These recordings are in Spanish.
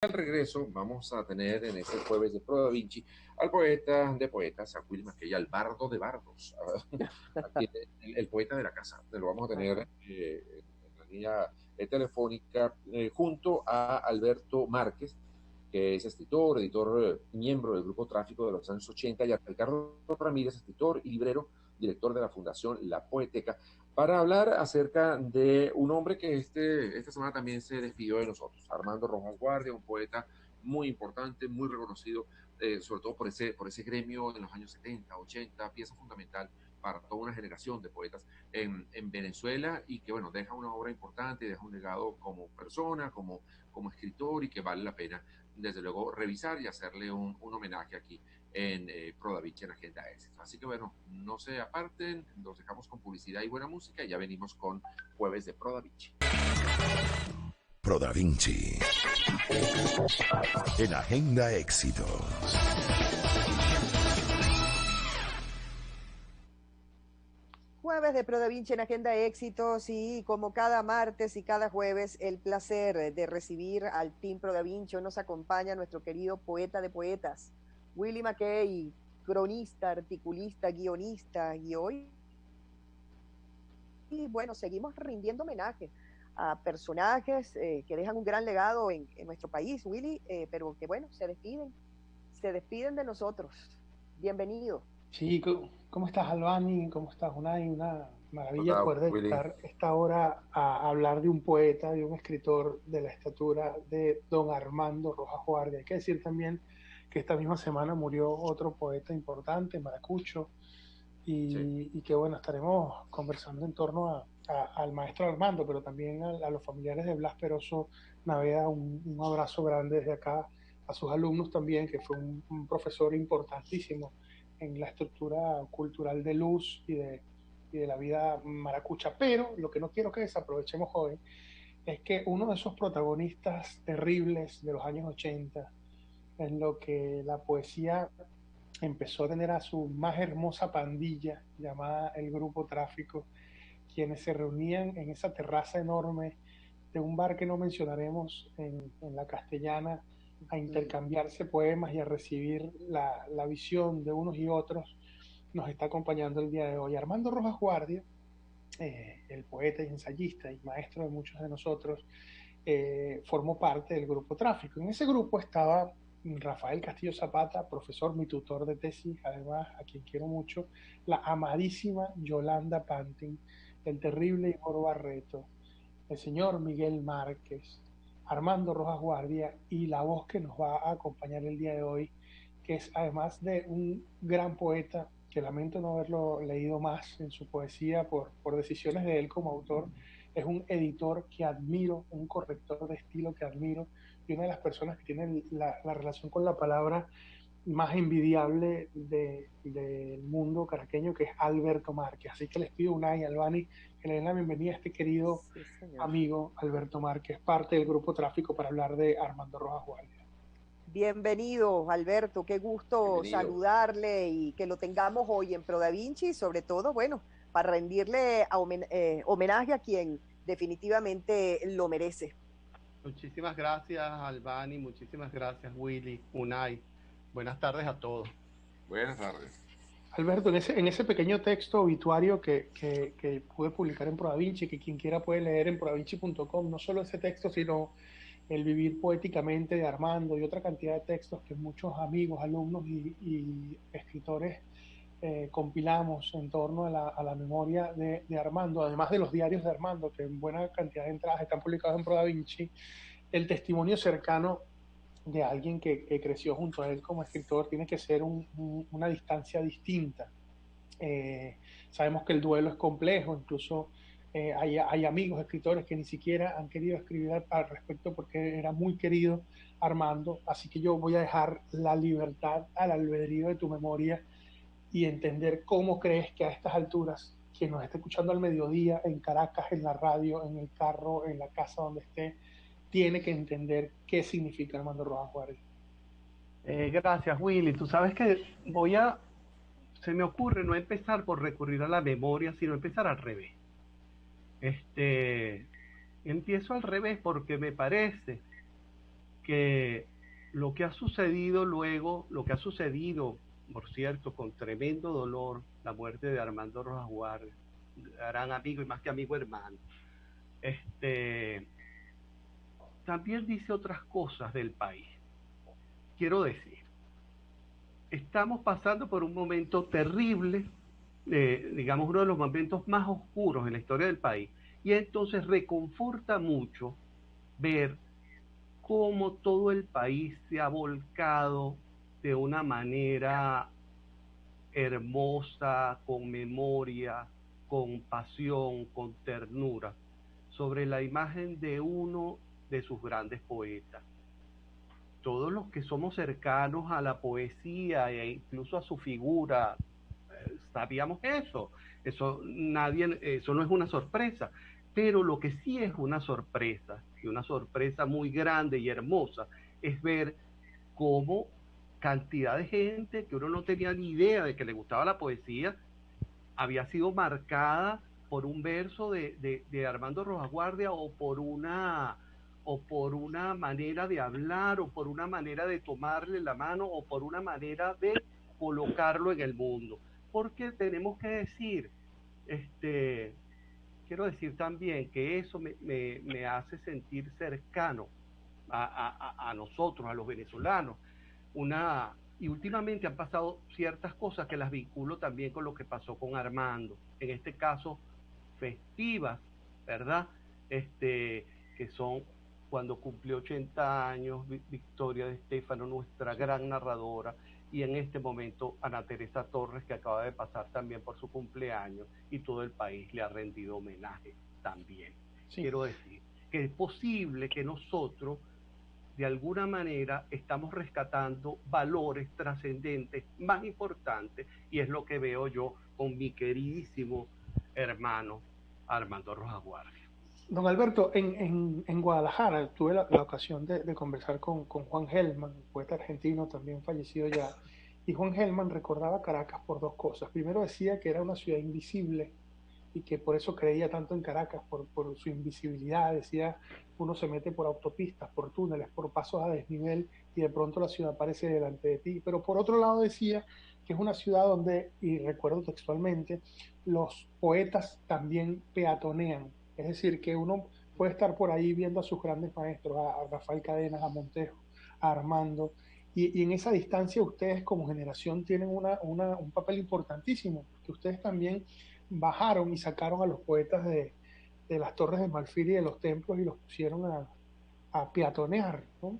al regreso vamos a tener en este jueves de Pro Da Vinci al poeta de poetas, a Will McKay, al bardo de bardos, aquí el poeta de la casa. Lo vamos a tener Ajá. en la línea telefónica junto a Alberto Márquez, que es escritor, editor, miembro del grupo Tráfico de los años 80, y a Ricardo Ramírez, escritor y librero, director de la Fundación La Poeteca, para hablar acerca de un hombre que esta semana también se despidió de nosotros, Armando Rojas Guardia, un poeta muy importante, muy reconocido, sobre todo por ese gremio de los años 70, 80, pieza fundamental para toda una generación de poetas en Venezuela y que, bueno, deja una obra importante, deja un legado como persona, como escritor y que vale la pena, desde luego, revisar y hacerle un homenaje aquí en Pro Da Vinci en Agenda Éxito. Así que bueno, no se aparten, los dejamos con publicidad y buena música y ya venimos con Jueves de Pro Da Vinci. Pro Da Vinci en Agenda Éxito. Jueves de Pro Da Vinci en Agenda Éxitos y como cada martes y cada jueves, el placer de recibir al Team Pro Da Vinci. Hoy nos acompaña nuestro querido poeta de poetas, Willie McKay, cronista, articulista, guionista, y hoy, bueno, seguimos rindiendo homenaje a personajes que dejan un gran legado en nuestro país, Willy, pero que bueno, se despiden de nosotros. Bienvenido. Sí, ¿cómo estás, Albani? ¿Cómo estás, Unai? Una maravilla Hola, poder Willy. dedicar esta hora a hablar de un poeta, de un escritor de la estatura de don Armando Rojas Guardia. Hay que decir también que esta misma semana murió otro poeta importante, Maracucho, Sí. y que bueno, estaremos conversando en torno al maestro Armando, pero también a los familiares de Blas Peroso Naveda, un abrazo grande desde acá, a sus alumnos también, que fue un profesor importantísimo en la estructura cultural de Luz y de la vida maracucha. Pero lo que no quiero que desaprovechemos hoy es que uno de esos protagonistas terribles de los años 80, en lo que la poesía empezó a tener a su más hermosa pandilla llamada el Grupo Tráfico, quienes se reunían en esa terraza enorme de un bar que no mencionaremos en la Castellana, a Mm. intercambiarse poemas y a recibir la visión de unos y otros, nos está acompañando el día de hoy. Armando Rojas Guardia, el poeta y ensayista y maestro de muchos de nosotros, formó parte del grupo Tráfico. En ese grupo estaba Rafael Castillo Zapata, profesor, mi tutor de tesis, además, a quien quiero mucho, la amadísima Yolanda Pantin, el terrible Igor Barreto, el señor Miguel Márquez, Armando Rojas Guardia y la voz que nos va a acompañar el día de hoy, que es además de un gran poeta, que lamento no haberlo leído más en su poesía por decisiones de él como autor, es un editor que admiro, un corrector de estilo que admiro y una de las personas que tienen la relación con la palabra más envidiable del mundo caraqueño, que es Alberto Márquez. Así que les pido, Unai y Albani, que le den la bienvenida a este querido Sí, señor. amigo Alberto Márquez, parte del grupo Tráfico, para hablar de Armando Rojas Guardia. Bienvenido, Alberto. Qué gusto Bienvenido. saludarle y que lo tengamos hoy en Pro Da Vinci, y sobre todo, bueno, para rendirle homenaje a quien definitivamente lo merece. Muchísimas gracias, Albani, muchísimas gracias, Willy, Unai. Buenas tardes a todos. Buenas tardes. Alberto, en ese pequeño texto obituario que pude publicar en ProDaVinci, que quien quiera puede leer en prodavinci.com, no solo ese texto, sino el vivir poéticamente de Armando y otra cantidad de textos que muchos amigos, alumnos y escritores compilamos en torno a la memoria de Armando, además de los diarios de Armando, que en buena cantidad de entradas están publicados en ProDaVinci, el testimonio cercano de alguien que creció junto a él como escritor tiene que ser una distancia distinta. Sabemos que el duelo es complejo, incluso hay amigos escritores que ni siquiera han querido escribir al respecto porque era muy querido Armando, así que yo voy a dejar la libertad al albedrío de tu memoria y entender cómo crees que a estas alturas, quien nos esté escuchando al mediodía, en Caracas, en la radio, en el carro, en la casa donde esté, tiene que entender qué significa Armando Rojas Guardia. Gracias, Willy. Tú sabes que se me ocurre no empezar por recurrir a la memoria, sino empezar al revés. Este, Empiezo al revés porque me parece que lo que ha sucedido luego, lo que ha sucedido, por cierto, con tremendo dolor, la muerte de Armando Rojas Guardia, gran amigo y más que amigo hermano, también dice otras cosas del país. Quiero decir, estamos pasando por un momento terrible, digamos uno de los momentos más oscuros en la historia del país, y entonces reconforta mucho ver cómo todo el país se ha volcado de una manera hermosa, con memoria, con pasión, con ternura, sobre la imagen de uno de sus grandes poetas. Todos los que somos cercanos a la poesía e incluso a su figura, sabíamos eso. Eso no es una sorpresa. Pero lo que sí es una sorpresa, y una sorpresa muy grande y hermosa, es ver cómo cantidad de gente que uno no tenía ni idea de que le gustaba la poesía había sido marcada por un verso de Armando Rojas Guardia o por una manera de hablar o por una manera de tomarle la mano o por una manera de colocarlo en el mundo. Porque tenemos que decir, quiero decir también que eso me hace sentir cercano a nosotros, a los venezolanos. Y últimamente han pasado ciertas cosas que las vinculo también con lo que pasó con Armando, en este caso festivas, ¿verdad? Que son cuando cumplió 80 años Victoria de Estéfano, nuestra gran narradora, y en este momento Ana Teresa Torres, que acaba de pasar también por su cumpleaños, y todo el país le ha rendido homenaje también. Sí. Quiero decir que es posible que nosotros de alguna manera estamos rescatando valores trascendentes más importantes, y es lo que veo yo con mi queridísimo hermano Armando Rojas Guardia. Don Alberto, en Guadalajara tuve la ocasión de conversar con Juan Gelman, poeta argentino también fallecido ya, y Juan Gelman recordaba Caracas por dos cosas. Primero decía que era una ciudad invisible y que por eso creía tanto en Caracas, por su invisibilidad. Decía, uno se mete por autopistas, por túneles, por pasos a desnivel y de pronto la ciudad aparece delante de ti. Pero por otro lado decía que es una ciudad donde, y recuerdo textualmente, los poetas también peatonean. Es decir, que uno puede estar por ahí viendo a sus grandes maestros, a Rafael Cadenas, a Montejo, a Armando, y en esa distancia ustedes como generación tienen un papel importantísimo, porque ustedes también bajaron y sacaron a los poetas de las torres de marfil y de los templos y los pusieron a peatonear, ¿no?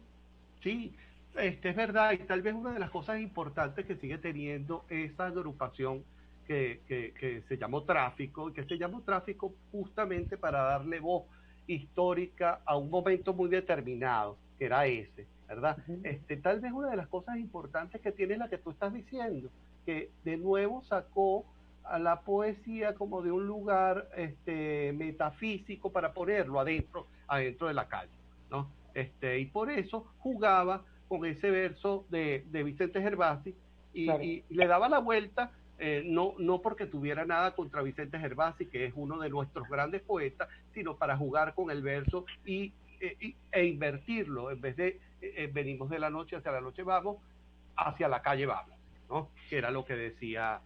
Sí, es verdad, y tal vez una de las cosas importantes que sigue teniendo esa agrupación que se llamó Tráfico, y que se llamó Tráfico justamente para darle voz histórica a un momento muy determinado, que era ese, ¿verdad? Uh-huh. Tal vez una de las cosas importantes que tiene la que tú estás diciendo, que de nuevo sacó a la poesía como de un lugar metafísico para ponerlo adentro de la calle, ¿no? Y por eso jugaba con ese verso de Vicente Gervasi claro. y le daba la vuelta, no porque tuviera nada contra Vicente Gervasi, que es uno de nuestros grandes poetas, sino para jugar con el verso e invertirlo. En vez de venimos de la noche, hacia la noche vamos, hacia la calle vamos, ¿no? Que era lo que decía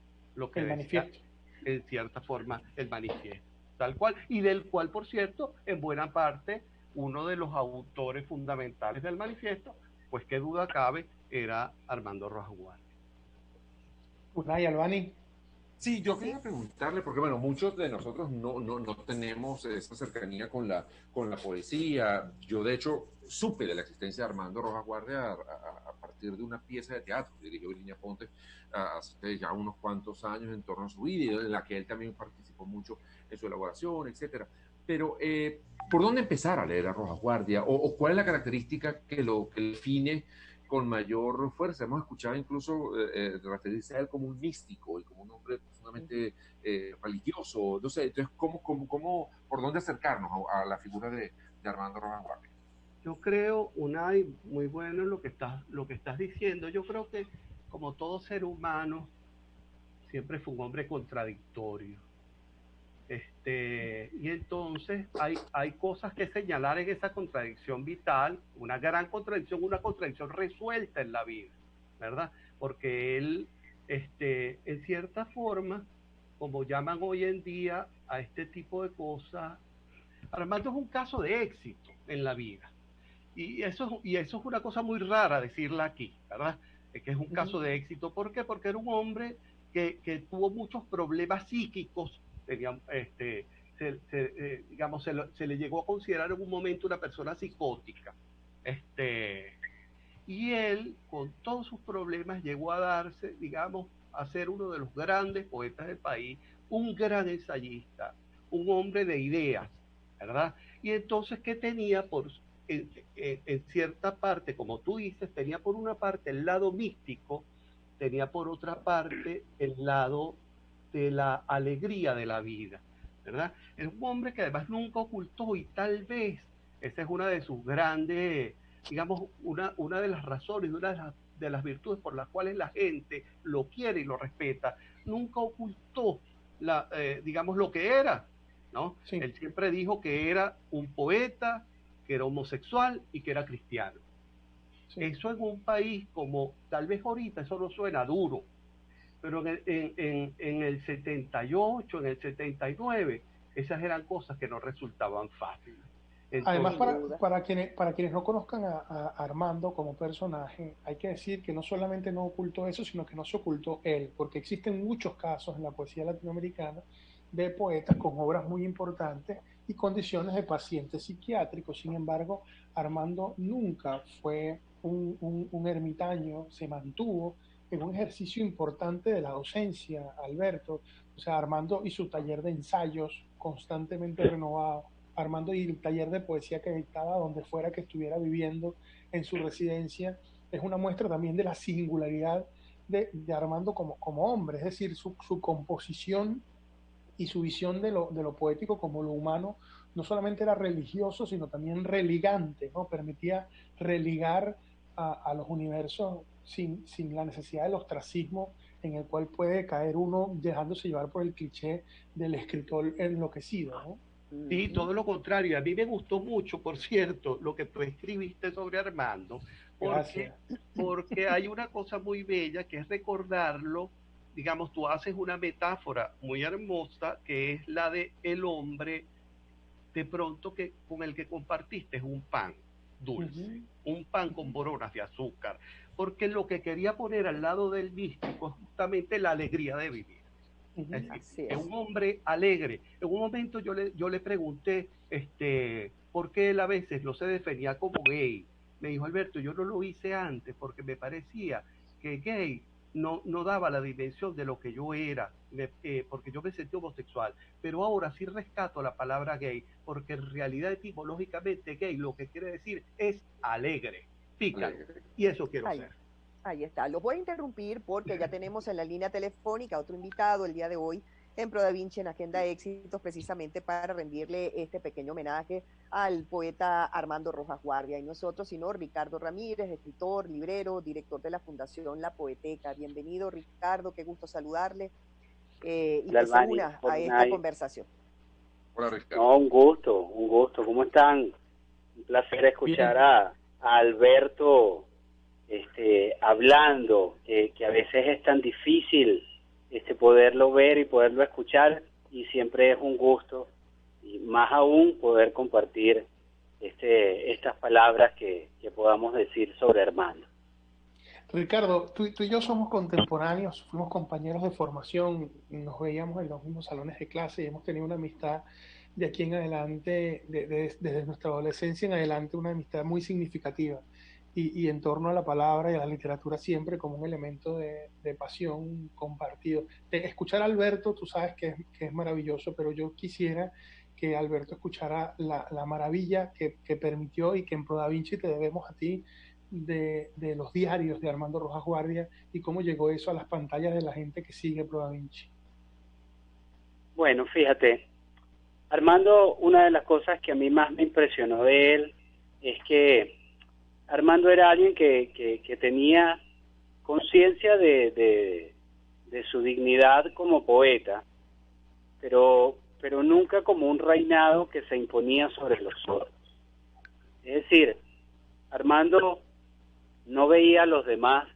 el manifiesto. En cierta forma el manifiesto, tal cual, y del cual, por cierto, en buena parte uno de los autores fundamentales del manifiesto, pues qué duda cabe, era Armando Rojas Guardia. Unai Albani. Sí, yo quería preguntarle, porque bueno, muchos de nosotros no tenemos esa cercanía con la poesía. Yo, de hecho, supe de la existencia de Armando Rojas Guardia a partir de una pieza de teatro que dirigió Virginia Ponte hace ya unos cuantos años en torno a su vida, en la que él también participó mucho en su elaboración, etcétera. Pero, ¿por dónde empezar a leer a Rojas Guardia? ¿O cuál es la característica que lo define con mayor fuerza? Hemos escuchado incluso referirse a él como un místico y como un hombre profundamente religioso. No sé, entonces, ¿por dónde acercarnos a la figura de Armando Rojas Guardia? Yo creo, Unai, muy bueno lo que estás diciendo. Yo creo que, como todo ser humano, siempre fue un hombre contradictorio. Y entonces hay cosas que señalar en esa contradicción vital, una gran contradicción, una contradicción resuelta en la vida, ¿verdad? Porque él, en cierta forma, como llaman hoy en día a este tipo de cosas, Armando es un caso de éxito en la vida. Y eso es una cosa muy rara decirla aquí, ¿verdad? Que es un caso de éxito. ¿Por qué? Porque era un hombre que tuvo muchos problemas psíquicos, tenía, digamos, se le llegó a considerar en un momento una persona psicótica. Y él, con todos sus problemas, llegó a darse, digamos, a ser uno de los grandes poetas del país, un gran ensayista, un hombre de ideas, ¿verdad? Y entonces, ¿qué tenía en cierta parte, como tú dices, tenía por una parte el lado místico, tenía por otra parte el lado de la alegría de la vida, ¿verdad? Es un hombre que además nunca ocultó, y tal vez esa es una de sus grandes, digamos, una de las razones, una de las virtudes por las cuales la gente lo quiere y lo respeta. Nunca ocultó, digamos, lo que era, ¿no? Sí. Él siempre dijo que era un poeta, que era homosexual y que era cristiano. Sí. Eso en un país como, tal vez ahorita eso no suena duro, pero en el 78, en el 79, esas eran cosas que no resultaban fáciles. Entonces, además, para quienes no conozcan a Armando como personaje, hay que decir que no solamente no ocultó eso, sino que no se ocultó él, porque existen muchos casos en la poesía latinoamericana de poetas con obras muy importantes y condiciones de pacientes psiquiátricos. Sin embargo, Armando nunca fue un ermitaño, se mantuvo en un ejercicio importante de la docencia, Alberto. O sea, Armando y su taller de ensayos constantemente renovado, Armando y el taller de poesía que dictaba donde fuera que estuviera viviendo en su residencia, es una muestra también de la singularidad de Armando como hombre, es decir, su composición y su visión de lo poético como lo humano no solamente era religioso, sino también religante, ¿no? Permitía religar a los universos sin la necesidad del ostracismo en el cual puede caer uno dejándose llevar por el cliché del escritor enloquecido, ¿no? Sí, todo lo contrario. A mí me gustó mucho, por cierto, lo que tú escribiste sobre Armando, porque hay una cosa muy bella que es recordarlo. Digamos, tú haces una metáfora muy hermosa que es la de el hombre de pronto que con el que compartiste es un pan dulce, un pan con boronas de azúcar, porque lo que quería poner al lado del místico es justamente la alegría de vivir. Es decir, es un hombre alegre. En un momento yo le pregunté por qué él a veces no se definía como gay. Me dijo, Alberto, yo no lo hice antes porque me parecía que gay no daba la dimensión de lo que yo era, porque yo me sentí homosexual. Pero ahora sí rescato la palabra gay, porque en realidad etimológicamente gay lo que quiere decir es alegre, pícaro. Y eso quiero ser. Ahí está. Los voy a interrumpir porque ya tenemos en la línea telefónica otro invitado el día de hoy en Pro Da Vinci, en Agenda Éxitos, precisamente para rendirle este pequeño homenaje al poeta Armando Rojas Guardia. Y no es otro sino Ricardo Ramírez, escritor, librero, director de la Fundación La Poeteca. Bienvenido, Ricardo, qué gusto saludarle y que se una a esta conversación. Hola, Ricardo. No, un gusto. ¿Cómo están? Un placer escuchar a Alberto hablando, que a veces es tan difícil poderlo ver y poderlo escuchar, y siempre es un gusto, y más aún poder compartir estas palabras que podamos decir sobre Armando. Ricardo, tú y yo somos contemporáneos, fuimos compañeros de formación, nos veíamos en los mismos salones de clase y hemos tenido una amistad de aquí en adelante, desde nuestra adolescencia en adelante, una amistad muy significativa. Y en torno a la palabra y a la literatura siempre como un elemento de pasión compartido. Escuchar a Alberto, tú sabes que es maravilloso, pero yo quisiera que Alberto escuchara la maravilla que permitió y que en Pro Da Vinci te debemos a ti de los diarios de Armando Rojas Guardia y cómo llegó eso a las pantallas de la gente que sigue Pro Da Vinci. Bueno, fíjate, Armando, una de las cosas que a mí más me impresionó de él es que Armando era alguien que tenía conciencia de su dignidad como poeta, pero pero nunca como un reinado que se imponía sobre los otros. Es decir, Armando no veía a los demás,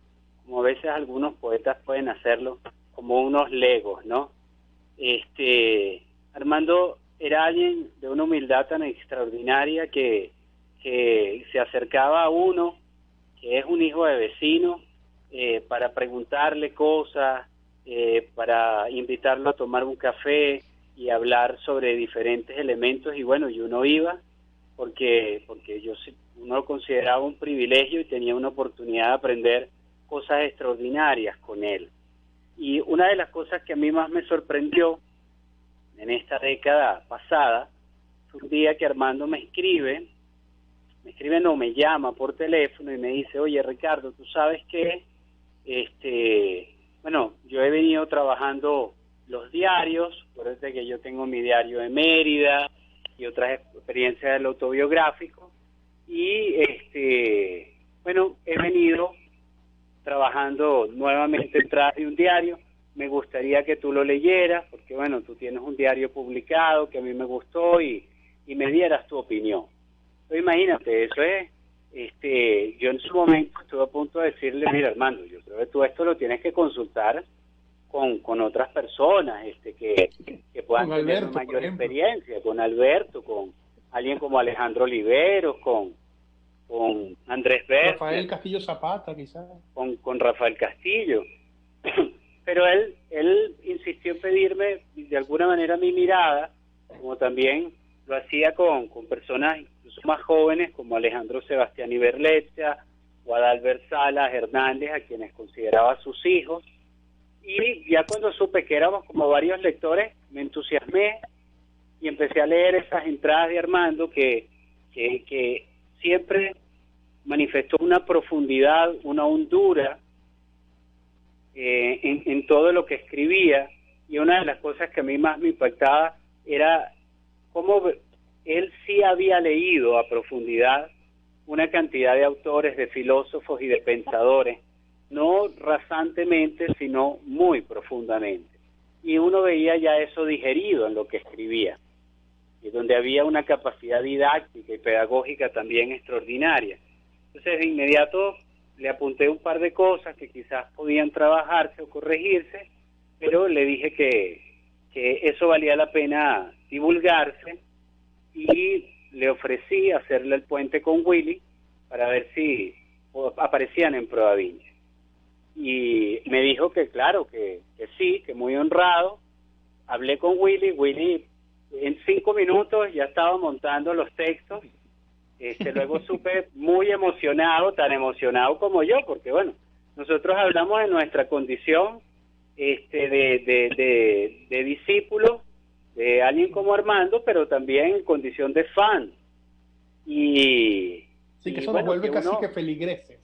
como a veces algunos poetas pueden hacerlo, como unos legos, ¿no? Armando era alguien de una humildad tan extraordinaria que se acercaba a uno, que es un hijo de vecino, para preguntarle cosas, para invitarlo a tomar un café y hablar sobre diferentes elementos, y bueno, y uno iba porque uno lo consideraba un privilegio y tenía una oportunidad de aprender cosas extraordinarias con él. Y una de las cosas que a mí más me sorprendió en esta década pasada fue un día que Armando me llama por teléfono y me dice: oye, Ricardo, ¿tú sabes qué? Bueno, yo he venido trabajando los diarios, acuérdate que yo tengo mi diario de Mérida y otras experiencias del autobiográfico, y bueno, he venido trabajando nuevamente detrás de un diario. Me gustaría que tú lo leyeras, porque bueno, tú tienes un diario publicado que a mí me gustó, y me dieras tu opinión. Pero imagínate, eso es, yo en su momento estuve a punto de decirle: mira, Armando, yo creo que tú esto lo tienes que consultar con otras personas que puedan tener una mayor experiencia, con Alberto, con alguien como Alejandro Oliveros, con Andrés Berger, Rafael Castillo Zapata, quizás. Con Rafael Castillo. Pero él insistió en pedirme de alguna manera mi mirada, como también lo hacía con personas incluso más jóvenes como Alejandro Sebastián Iberlecha o Adalbert Salas Hernández, a quienes consideraba sus hijos. Y ya cuando supe que éramos como varios lectores, me entusiasmé y empecé a leer esas entradas de Armando que siempre manifestó una profundidad, una hondura en todo lo que escribía. Y una de las cosas que a mí más me impactaba era cómo él sí había leído a profundidad una cantidad de autores, de filósofos y de pensadores, no rasantemente, sino muy profundamente. Y uno veía ya eso digerido en lo que escribía, y donde había una capacidad didáctica y pedagógica también extraordinaria. Entonces, de inmediato le apunté un par de cosas que quizás podían trabajarse o corregirse, pero le dije que eso valía la pena divulgarse, y le ofrecí hacerle el puente con Willy para ver si aparecían en Prodavinci. Y me dijo que claro, que sí, que muy honrado. Hablé con Willy en 5 minutos ya estaba montando los textos. Luego supe muy emocionado, tan emocionado como yo, porque bueno, nosotros hablamos de nuestra condición de discípulo de alguien como Armando, pero también en condición de fan. Sí, que eso nos vuelve casi que feligreses.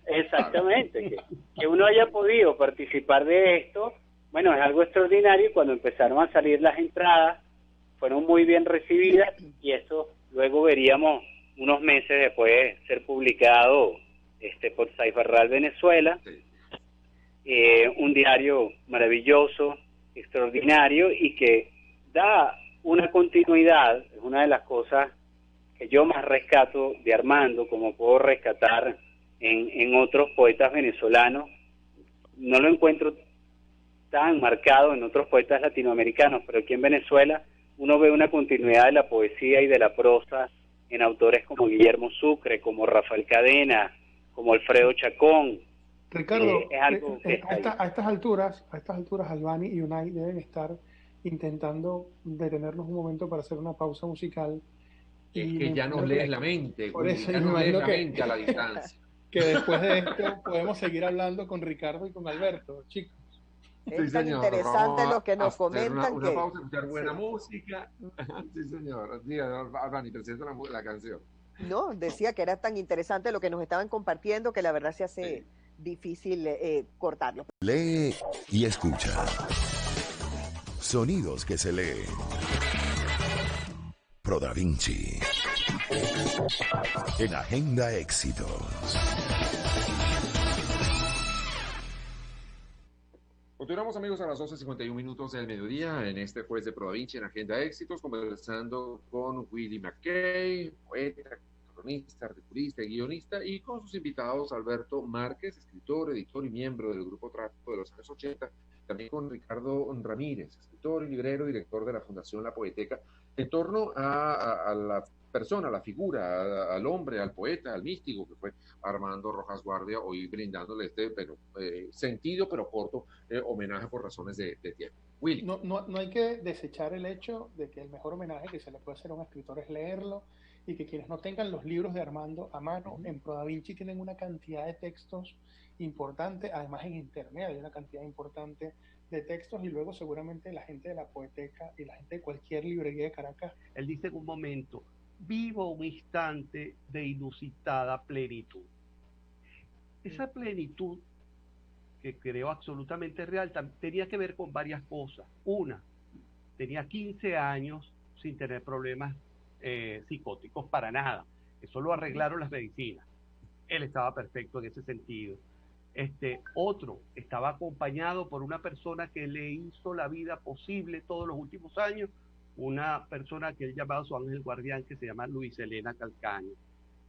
Exactamente, que uno haya podido participar de esto, bueno, es algo extraordinario. Y cuando empezaron a salir las entradas, fueron muy bien recibidas, y esto luego veríamos unos meses después ser publicado por Saifarral Venezuela, un diario maravilloso, extraordinario, y que da una continuidad. Es una de las cosas que yo más rescato de Armando, como puedo rescatar en otros poetas venezolanos. No lo encuentro tan marcado en otros poetas latinoamericanos, pero aquí en Venezuela uno ve una continuidad de la poesía y de la prosa en autores como Guillermo Sucre, como Rafael Cadena, como Alfredo Chacón. Ricardo, es algo que a estas alturas Albani y Unai deben estar intentando detenernos un momento para hacer una pausa musical. Es que ya nos lees la mente, por eso ya nos lees la mente a la distancia. Que después de esto podemos seguir hablando con Ricardo y con Alberto, chicos. Es tan interesante lo que nos comentan. Una pausa, escuchar buena música. Sí, señor. Albani, presenta la canción. No, decía que era tan interesante lo que nos estaban compartiendo que la verdad se hace difícil cortarlo. Lee y escucha. Sonidos que se leen. Prodavinci. En Agenda Éxitos. Continuamos, amigos, a las 12:51 minutos del mediodía en este jueves de Pro Da Vinci en Agenda Éxitos, conversando con Willie McKay, poeta, cronista, articulista y guionista, y con sus invitados Alberto Márquez, escritor, editor y miembro del Grupo Tráfico de los años 80, también con Ricardo Ramírez, escritor y librero, director de la Fundación La Poeteca, en torno a la persona, la figura, al hombre, al poeta, al místico que fue Armando Rojas Guardia, hoy brindándole este sentido pero corto homenaje por razones de tiempo. Willy. No hay que desechar el hecho de que el mejor homenaje que se le puede hacer a un escritor es leerlo, y que quienes no tengan los libros de Armando a mano, en Pro Da Vinci tienen una cantidad de textos importante, además en internet hay una cantidad importante de textos, y luego seguramente la gente de la Poeteca y la gente de cualquier librería de Caracas. Él dice en un momento: vivo un instante de inusitada plenitud. Esa plenitud, que creo absolutamente real, tenía que ver con varias cosas. Una, tenía 15 años sin tener problemas psicóticos para nada. Eso lo arreglaron las medicinas. Él estaba perfecto en ese sentido. Otro, estaba acompañado por una persona que le hizo la vida posible todos los últimos años, una persona que él llamaba su ángel guardián, que se llama Luis Elena Calcaño.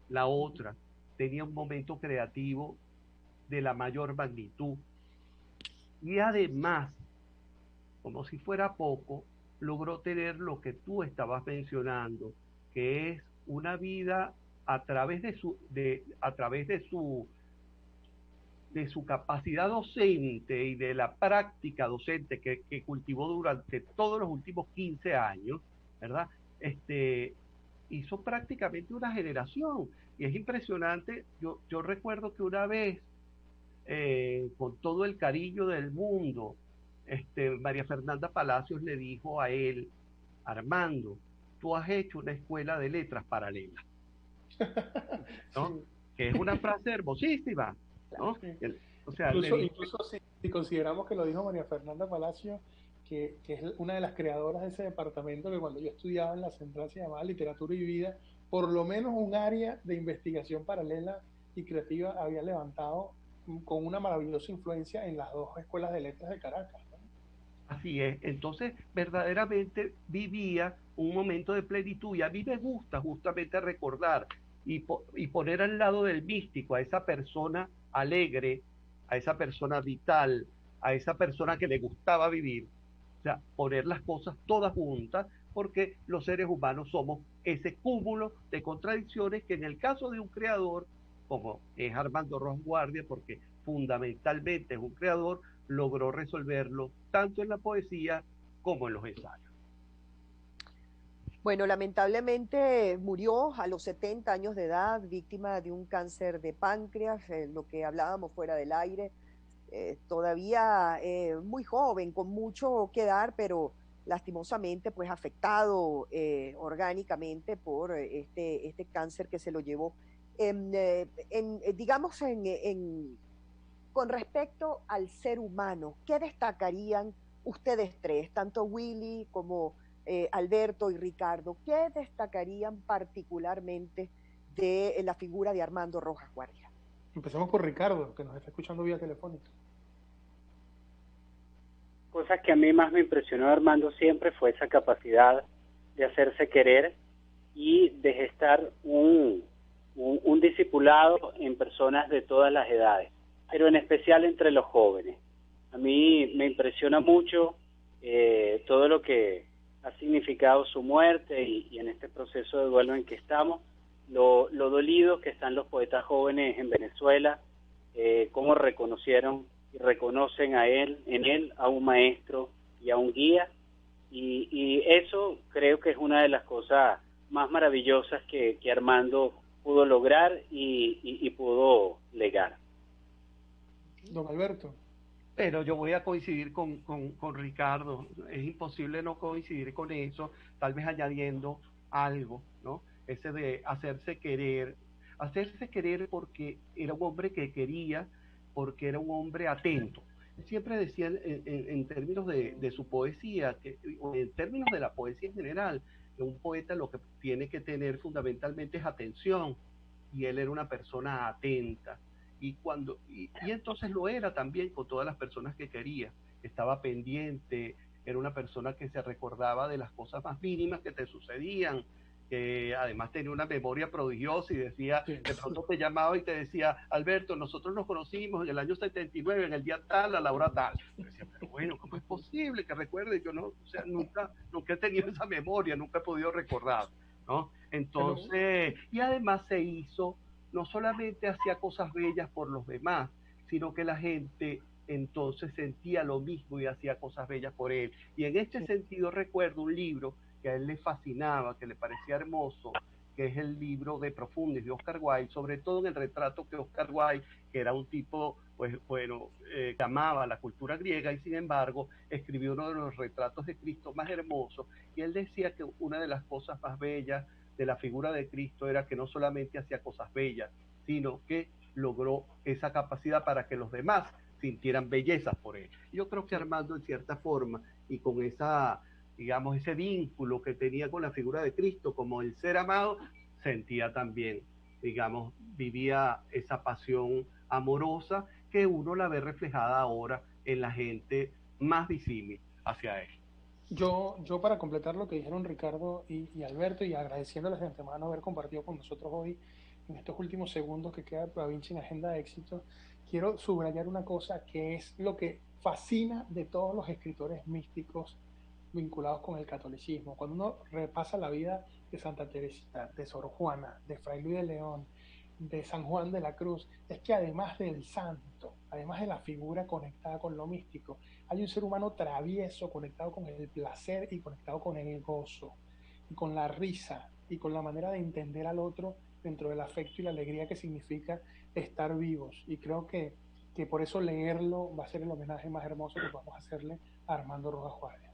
La otra, tenía un momento creativo de la mayor magnitud. Y además, como si fuera poco, logró tener lo que tú estabas mencionando, que es una vida a través de su capacidad docente y de la práctica docente que cultivó durante todos los últimos 15 años, ¿verdad? Hizo prácticamente una generación, y es impresionante. Yo recuerdo que una vez, con todo el cariño del mundo, María Fernanda Palacios le dijo a él: Armando, tú has hecho una escuela de letras paralela, ¿no? Sí. Que es una frase hermosísima, ¿no? O sea, incluso si consideramos que lo dijo María Fernanda Palacios, que es una de las creadoras de ese departamento que cuando yo estudiaba en la central se llamaba Literatura y Vida, por lo menos un área de investigación paralela y creativa había levantado con una maravillosa influencia en las dos escuelas de letras de Caracas, ¿no? Así es. Entonces verdaderamente vivía un momento de plenitud, y a mí me gusta justamente recordar y poner al lado del místico a esa persona alegre, a esa persona vital, a esa persona que le gustaba vivir. O sea, poner las cosas todas juntas, porque los seres humanos somos ese cúmulo de contradicciones que en el caso de un creador, como es Armando Rojas Guardia, porque fundamentalmente es un creador, logró resolverlo tanto en la poesía como en los ensayos. Bueno, lamentablemente murió a los 70 años de edad, víctima de un cáncer de páncreas, lo que hablábamos fuera del aire, todavía muy joven, con mucho que dar, pero lastimosamente pues afectado orgánicamente por este cáncer que se lo llevó. Digamos, con respecto al ser humano, ¿qué destacarían ustedes tres, tanto Willy como Alberto y Ricardo? ¿Qué destacarían particularmente de la figura de Armando Rojas Guardia? Empecemos por Ricardo, que nos está escuchando vía telefónica. Cosa que a mí más me impresionó de Armando siempre fue esa capacidad de hacerse querer y de gestar un discipulado en personas de todas las edades, pero en especial entre los jóvenes. A mí me impresiona mucho todo lo que ha significado su muerte, y en este proceso de duelo en que estamos, lo dolidos que están los poetas jóvenes en Venezuela, cómo reconocieron y reconocen en él a un maestro y a un guía, y eso creo que es una de las cosas más maravillosas que Armando pudo lograr y pudo legar. Don Alberto. Pero yo voy a coincidir con Ricardo. Es imposible no coincidir con eso, tal vez añadiendo algo, ¿no? Ese de hacerse querer porque era un hombre que quería, porque era un hombre atento. Siempre decía en términos de su poesía, o en términos de la poesía en general, que un poeta lo que tiene que tener fundamentalmente es atención, y él era una persona atenta. Y entonces lo era también con todas las personas que quería. estaba pendiente, era una persona que se recordaba de las cosas más mínimas que te sucedían, que además tenía una memoria prodigiosa y decía, de pronto te llamaba y te decía, Alberto, nosotros nos conocimos en el año 79, en el día tal, a la hora tal. Yo decía, pero bueno, ¿cómo es posible que recuerde? Yo no, o sea, nunca he tenido esa memoria, nunca he podido recordar, ¿no? Entonces, y además se hizo, no solamente hacía cosas bellas por los demás, sino que la gente entonces sentía lo mismo y hacía cosas bellas por él. Y en este sentido recuerdo un libro que a él le fascinaba, que le parecía hermoso, que es el libro de Profundis de Oscar Wilde, sobre todo en el retrato que Oscar Wilde, que era un tipo, pues bueno, que amaba la cultura griega y sin embargo escribió uno de los retratos de Cristo más hermosos, y él decía que una de las cosas más bellas de la figura de Cristo era que no solamente hacía cosas bellas, sino que logró esa capacidad para que los demás sintieran bellezas por él. Yo creo que Armando, en cierta forma, y con esa, digamos, ese vínculo que tenía con la figura de Cristo como el ser amado, sentía también, digamos, vivía esa pasión amorosa que uno la ve reflejada ahora en la gente más visible hacia él. Yo para completar lo que dijeron Ricardo y Alberto, y agradeciéndoles de antemano haber compartido con nosotros hoy en estos últimos segundos que queda de Prodavinci en Agenda de Éxito, quiero subrayar una cosa que es lo que fascina de todos los escritores místicos vinculados con el catolicismo. Cuando uno repasa la vida de Santa Teresita, de Sor Juana, de Fray Luis de León, de San Juan de la Cruz, es que además del santo, además de la figura conectada con lo místico, hay un ser humano travieso, conectado con el placer y conectado con el gozo, y con la risa, y con la manera de entender al otro dentro del afecto y la alegría que significa estar vivos. Y creo que por eso leerlo va a ser el homenaje más hermoso que podamos hacerle a Armando Rojas Guardia.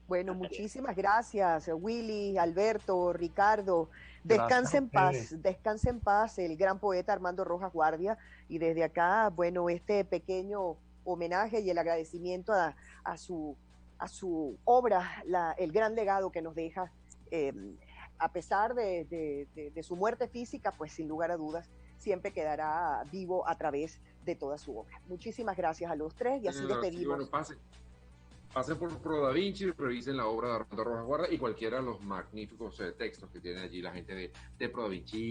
Bueno, muchísimas gracias, Willy, Alberto, Ricardo. Descanse en paz el gran poeta Armando Rojas Guardia. Y desde acá, bueno, este pequeño homenaje y el agradecimiento a su obra, el gran legado que nos deja, a pesar de su muerte física, pues sin lugar a dudas, siempre quedará vivo a través de toda su obra. Muchísimas gracias a los tres y así despedimos. Sí, bueno, pasen por Prodavinci, revisen la obra de Armando Rojas Guardia y cualquiera de los magníficos textos que tiene allí la gente de Prodavinci.